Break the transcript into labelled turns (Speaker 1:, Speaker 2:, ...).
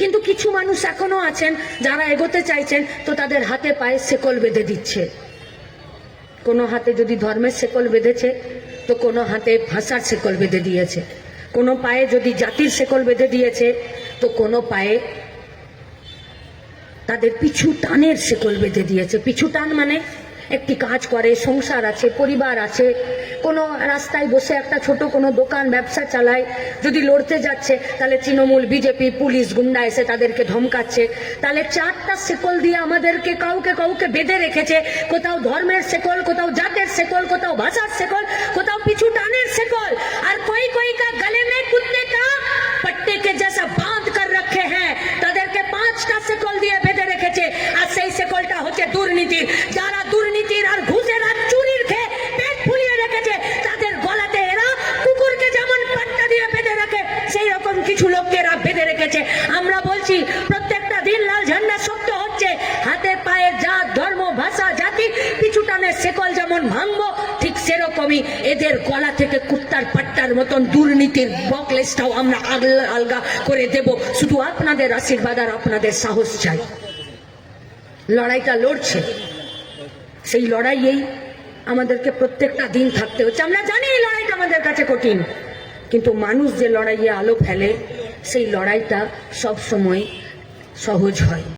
Speaker 1: কিন্তু কিছু মানুষ এখনো আছেন যারা এগোতে চাইছেন, তো তাদের হাতে পায়ে শেকল বেঁধে দিচ্ছে। কোনো হাতে যদি ধর্মের শেকল বেঁধেছে, তো কোনো হাতে ভাষার শেকল বেঁধে দিয়েছে। কোনো পায়ে যদি জাতির শেকল বেঁধে দিয়েছে, তো কোনো পায়ে তাদের পিছু টানের শেকল বেঁধে দিয়েছে। পিছু টান মানে একটি কাজ করে, সংসার আছে, পরিবার আছে, কোনো রাস্তায় বসে একটা ছোট কোনো দোকান ব্যবসা চালায়, যদি লড়তে যাচ্ছে তাহলে তৃণমূল, বিজেপি, পুলিশ, গুন্ডা এসে তাদেরকে ধমকাচ্ছে। তাহলে চারটা শেকল দিয়ে আমাদেরকে কাউকে কাউকে বেঁধে রেখেছে। কোথাও ধর্মের শেকল, কোথাও জাতের শেকল, কোথাও ভাষার শেকল, কোথাও পিছু টানের শেকল। আর कोई कोई का गले में कुत्ते का पट्टे के जैसा बांध कर रखे हैं, তাদেরকে পাঁচটা শেকল দিয়ে বেঁধে রেখেছে। আর সেই শেকলটা হচ্ছে দুর্নীতি। যারা দুর্নীতির আর ঘুষের আর চুরির খেয়ে পেট ফুলিয়ে রেখেছে, তাদের গলাতে এরা কুকুরকে যেমন পাট্টা দিয়ে বেঁধে রাখে, সেই রকম কিছু লোককে এরা বেঁধে রেখেছে। আমরা বলছি প্রত্যেকটা দিন লাল ঝান্ডা শক্ত হচ্ছে, হাতে পায়ে জাত, ধর্ম, ভাষা, জাতি পিছু টানের শেকল যেমন ভাঙবো, ঠিক সেরকমই এদের গলা থেকে কুত্তার পাট্টার মতন দুর্নীতির বকলেসটাও আমরা আলগা করে দেব। শুধু আপনাদের আশীর্বাদ আর আপনাদের সাহস চাই। লড়াইটা লড়ছে, সেই লড়াইয়েই আমাদেরকে প্রত্যেকটা দিন থাকতে হচ্ছে। আমরা জানি এই লড়াইটা আমাদের কাছে কঠিন, কিন্তু মানুষ যে লড়াইয়ে আলো ফেলে, সেই লড়াইটা সব সময় সহজ হয়।